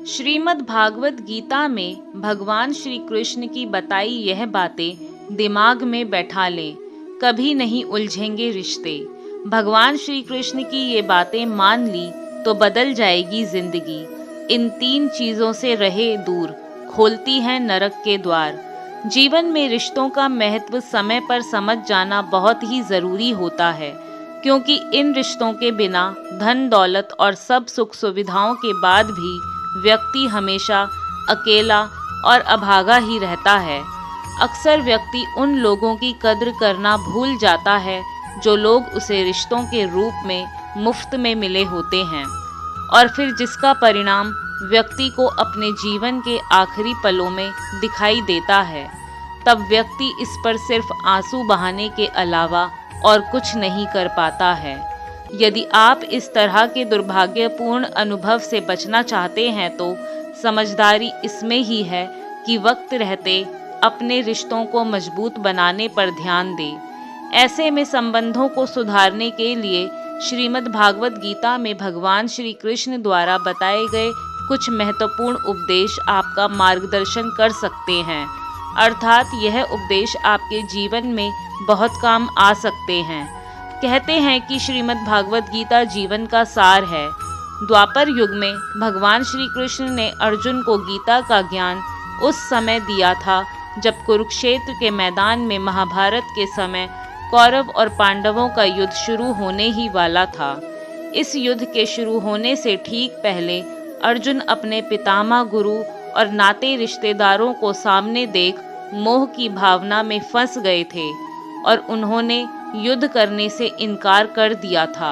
श्रीमद् भागवत गीता में भगवान श्री कृष्ण की बताई यह बातें दिमाग में बैठा लें, कभी नहीं उलझेंगे रिश्ते। भगवान श्री कृष्ण की ये बातें मान ली तो बदल जाएगी जिंदगी। इन 3 चीज़ों से रहे दूर, खोलती हैं नरक के द्वार। जीवन में रिश्तों का महत्व समय पर समझ जाना बहुत ही ज़रूरी होता है, क्योंकि इन रिश्तों के बिना धन दौलत और सब सुख सुविधाओं के बाद भी व्यक्ति हमेशा अकेला और अभागा ही रहता है। अक्सर व्यक्ति उन लोगों की कद्र करना भूल जाता है जो लोग उसे रिश्तों के रूप में मुफ्त में मिले होते हैं, और फिर जिसका परिणाम व्यक्ति को अपने जीवन के आखिरी पलों में दिखाई देता है। तब व्यक्ति इस पर सिर्फ आंसू बहाने के अलावा और कुछ नहीं कर पाता है। यदि आप इस तरह के दुर्भाग्यपूर्ण अनुभव से बचना चाहते हैं तो समझदारी इसमें ही है कि वक्त रहते अपने रिश्तों को मजबूत बनाने पर ध्यान दें। ऐसे में संबंधों को सुधारने के लिए श्रीमद् भागवत गीता में भगवान श्री कृष्ण द्वारा बताए गए कुछ महत्वपूर्ण उपदेश आपका मार्गदर्शन कर सकते हैं, अर्थात यह उपदेश आपके जीवन में बहुत काम आ सकते हैं। कहते हैं कि श्रीमद् भागवत गीता जीवन का सार है। द्वापर युग में भगवान श्री कृष्ण ने अर्जुन को गीता का ज्ञान उस समय दिया था जब कुरुक्षेत्र के मैदान में महाभारत के समय कौरव और पांडवों का युद्ध शुरू होने ही वाला था। इस युद्ध के शुरू होने से ठीक पहले अर्जुन अपने पितामह गुरु और नाते रिश्तेदारों को सामने देख मोह की भावना में फंस गए थे और उन्होंने युद्ध करने से इनकार कर दिया था।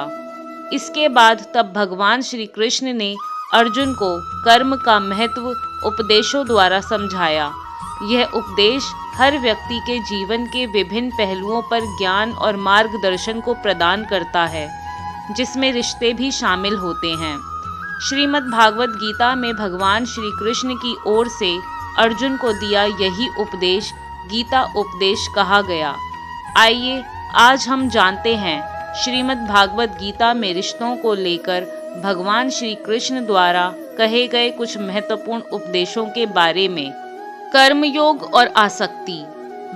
इसके बाद तब भगवान श्री कृष्ण ने अर्जुन को कर्म का महत्व उपदेशों द्वारा समझाया। यह उपदेश हर व्यक्ति के जीवन के विभिन्न पहलुओं पर ज्ञान और मार्गदर्शन को प्रदान करता है, जिसमें रिश्ते भी शामिल होते हैं। श्रीमद् भागवत गीता में भगवान श्री कृष्ण की ओर से अर्जुन को दिया यही उपदेश गीता उपदेश कहा गया। आइए आज हम जानते हैं श्रीमद् भागवत गीता में रिश्तों को लेकर भगवान श्री कृष्ण द्वारा कहे गए कुछ महत्वपूर्ण उपदेशों के बारे में। कर्मयोग और आसक्ति।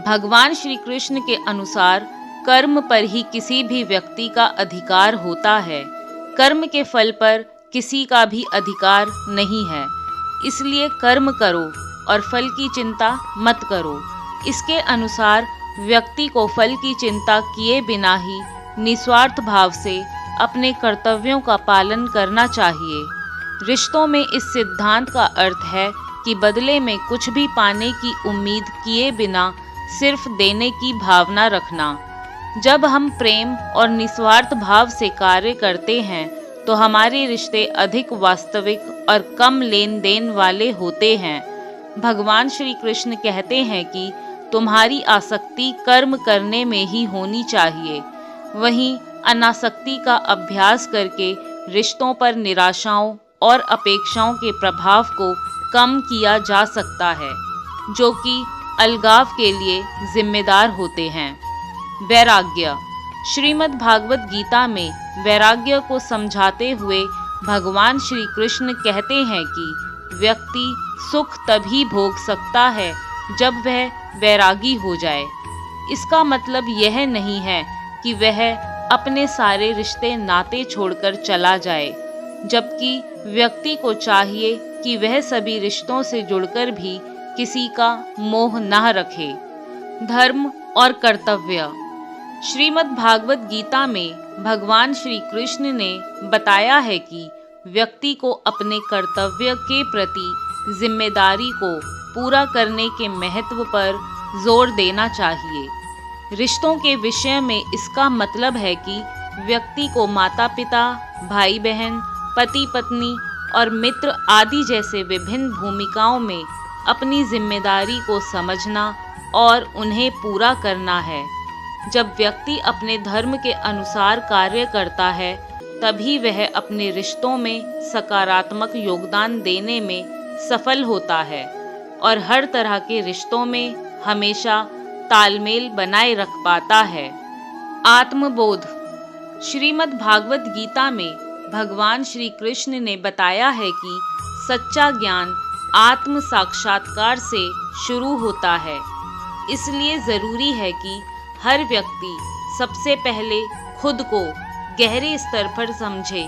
भगवान श्री कृष्ण के अनुसार कर्म पर ही किसी भी व्यक्ति का अधिकार होता है। कर्म के फल पर किसी का भी अधिकार नहीं है, इसलिए कर्म करो और फल की चिंता मत करो। इसके अनुसार व्यक्ति को फल की चिंता किए बिना ही निस्वार्थ भाव से अपने कर्तव्यों का पालन करना चाहिए। रिश्तों में इस सिद्धांत का अर्थ है कि बदले में कुछ भी पाने की उम्मीद किए बिना सिर्फ देने की भावना रखना। जब हम प्रेम और निस्वार्थ भाव से कार्य करते हैं तो हमारे रिश्ते अधिक वास्तविक और कम लेन देन वाले होते हैं। भगवान श्री कृष्ण कहते हैं कि तुम्हारी आसक्ति कर्म करने में ही होनी चाहिए। वहीं अनासक्ति का अभ्यास करके रिश्तों पर निराशाओं और अपेक्षाओं के प्रभाव को कम किया जा सकता है, जो कि अलगाव के लिए जिम्मेदार होते हैं। वैराग्य। श्रीमद् भागवत गीता में वैराग्य को समझाते हुए भगवान श्री कृष्ण कहते हैं कि व्यक्ति सुख तभी भोग सकता है जब वह वैरागी हो जाए। इसका मतलब यह नहीं है कि वह अपने सारे रिश्ते नाते छोड़कर चला जाए, जबकि व्यक्ति को चाहिए कि वह सभी रिश्तों से जुड़कर भी किसी का मोह न रखे। धर्म और कर्तव्य। श्रीमद् भागवत गीता में भगवान श्री कृष्ण ने बताया है कि व्यक्ति को अपने कर्तव्य के प्रति जिम्मेदारी को पूरा करने के महत्व पर जोर देना चाहिए। रिश्तों के विषय में इसका मतलब है कि व्यक्ति को माता पिता, भाई बहन, पति पत्नी और मित्र आदि जैसे विभिन्न भूमिकाओं में अपनी जिम्मेदारी को समझना और उन्हें पूरा करना है। जब व्यक्ति अपने धर्म के अनुसार कार्य करता है, तभी वह अपने रिश्तों में सकारात्मक योगदान देने में सफल होता है और हर तरह के रिश्तों में हमेशा तालमेल बनाए रख पाता है। आत्मबोध। श्रीमद् भागवत गीता में भगवान श्री कृष्ण ने बताया है कि सच्चा ज्ञान आत्म साक्षात्कार से शुरू होता है। इसलिए ज़रूरी है कि हर व्यक्ति सबसे पहले खुद को गहरे स्तर पर समझे,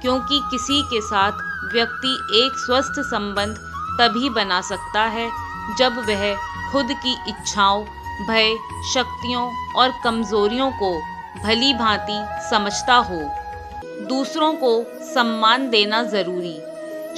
क्योंकि किसी के साथ व्यक्ति एक स्वस्थ संबंध तभी बना सकता है जब वह खुद की इच्छाओं, भय, शक्तियों और कमजोरियों को भली भांति समझता हो। दूसरों को सम्मान देना जरूरी।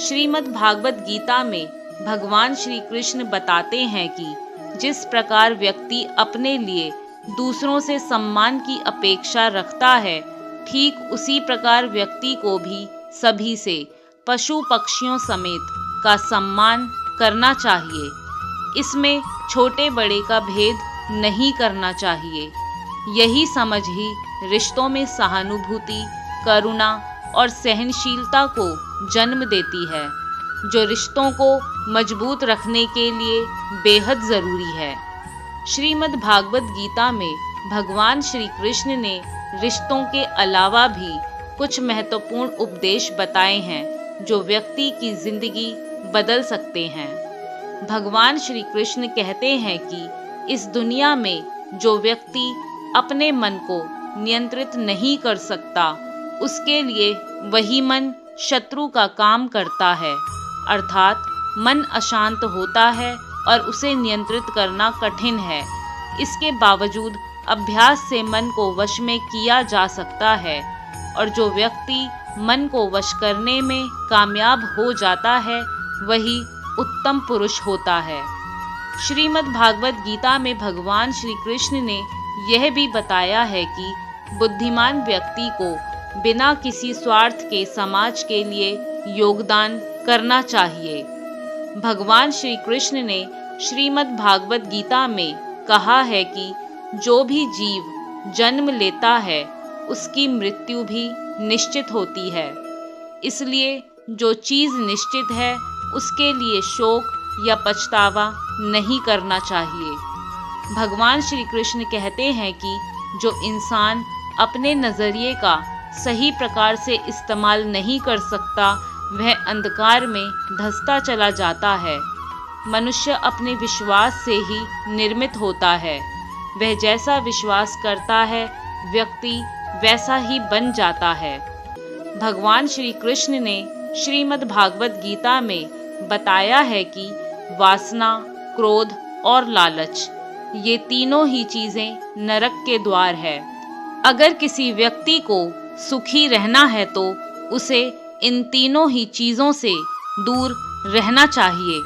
श्रीमद् भागवत गीता में भगवान श्री कृष्ण बताते हैं कि जिस प्रकार व्यक्ति अपने लिए दूसरों से सम्मान की अपेक्षा रखता है, ठीक उसी प्रकार व्यक्ति को भी सभी से, पशु पक्षियों समेत, का सम्मान करना चाहिए। इसमें छोटे बड़े का भेद नहीं करना चाहिए। यही समझ ही रिश्तों में सहानुभूति, करुणा और सहनशीलता को जन्म देती है, जो रिश्तों को मजबूत रखने के लिए बेहद ज़रूरी है। श्रीमद् भागवत गीता में भगवान श्री कृष्ण ने रिश्तों के अलावा भी कुछ महत्वपूर्ण उपदेश बताए हैं जो व्यक्ति की जिंदगी बदल सकते हैं। भगवान श्री कृष्ण कहते हैं कि इस दुनिया में जो व्यक्ति अपने मन को नियंत्रित नहीं कर सकता, उसके लिए वही मन शत्रु का काम करता है, अर्थात मन अशांत होता है और उसे नियंत्रित करना कठिन है। इसके बावजूद अभ्यास से मन को वश में किया जा सकता है, और जो व्यक्ति मन को वश करने में कामयाब हो जाता है, वही उत्तम पुरुष होता है। श्रीमद् भागवत गीता में भगवान श्री कृष्ण ने यह भी बताया है कि बुद्धिमान व्यक्ति को बिना किसी स्वार्थ के समाज के लिए योगदान करना चाहिए। भगवान श्री कृष्ण ने श्रीमद् भागवत गीता में कहा है कि जो भी जीव जन्म लेता है, उसकी मृत्यु भी निश्चित होती है। इसलिए जो चीज़ निश्चित है, उसके लिए शोक या पछतावा नहीं करना चाहिए। भगवान श्री कृष्ण कहते हैं कि जो इंसान अपने नज़रिए का सही प्रकार से इस्तेमाल नहीं कर सकता, वह अंधकार में धंसता चला जाता है। मनुष्य अपने विश्वास से ही निर्मित होता है। वह जैसा विश्वास करता है, व्यक्ति वैसा ही बन जाता है। भगवान श्री कृष्ण ने श्रीमद् भागवत गीता में बताया है कि वासना, क्रोध और लालच, ये तीनों ही चीज़ें नरक के द्वार है। अगर किसी व्यक्ति को सुखी रहना है तो उसे इन तीनों ही चीज़ों से दूर रहना चाहिए।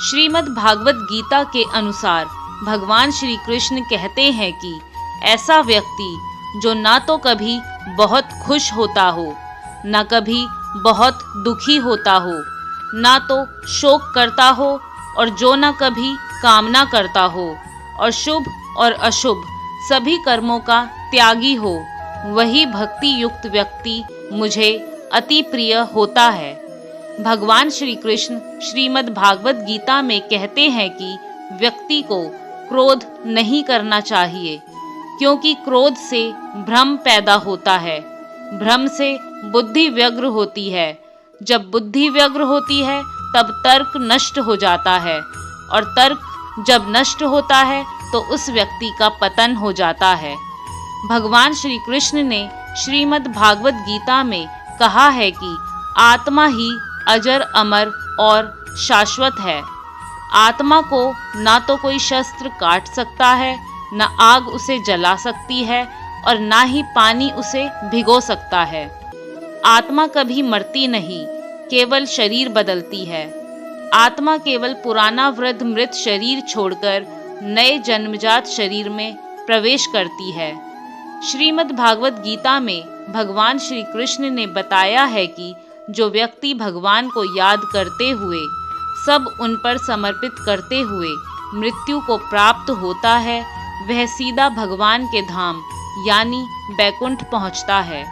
श्रीमद् भागवत गीता के अनुसार भगवान श्री कृष्ण कहते हैं कि ऐसा व्यक्ति जो ना तो कभी बहुत खुश होता हो, ना कभी बहुत दुखी होता हो, ना तो शोक करता हो और जो ना कभी कामना करता हो, और शुभ और अशुभ सभी कर्मों का त्यागी हो, वही भक्ति युक्त व्यक्ति मुझे अति प्रिय होता है। भगवान श्री कृष्ण श्रीमद् भागवत गीता में कहते हैं कि व्यक्ति को क्रोध नहीं करना चाहिए, क्योंकि क्रोध से भ्रम पैदा होता है। भ्रम से बुद्धि व्यग्र होती है। जब बुद्धि व्यग्र होती है तब तर्क नष्ट हो जाता है, और तर्क जब नष्ट होता है तो उस व्यक्ति का पतन हो जाता है। भगवान श्री कृष्ण ने श्रीमद् भागवत गीता में कहा है कि आत्मा ही अजर, अमर और शाश्वत है। आत्मा को ना तो कोई शस्त्र काट सकता है, ना आग उसे जला सकती है, और ना ही पानी उसे भिगो सकता है। आत्मा कभी मरती नहीं, केवल शरीर बदलती है। आत्मा केवल पुराना वृद्ध मृत शरीर छोड़कर नए जन्मजात शरीर में प्रवेश करती है। श्रीमद् भागवत गीता में भगवान श्री कृष्ण ने बताया है कि जो व्यक्ति भगवान को याद करते हुए, सब उन पर समर्पित करते हुए मृत्यु को प्राप्त होता है, वह सीधा भगवान के धाम यानी बैकुंठ पहुंचता है।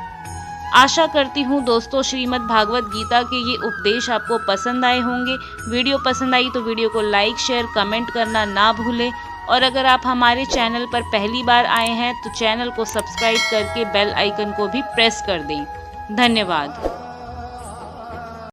आशा करती हूँ दोस्तों श्रीमद् भागवत गीता के ये उपदेश आपको पसंद आए होंगे। वीडियो पसंद आई तो वीडियो को लाइक, शेयर, कमेंट करना ना भूलें, और अगर आप हमारे चैनल पर पहली बार आए हैं तो चैनल को सब्सक्राइब करके बेल आइकन को भी प्रेस कर दें। धन्यवाद।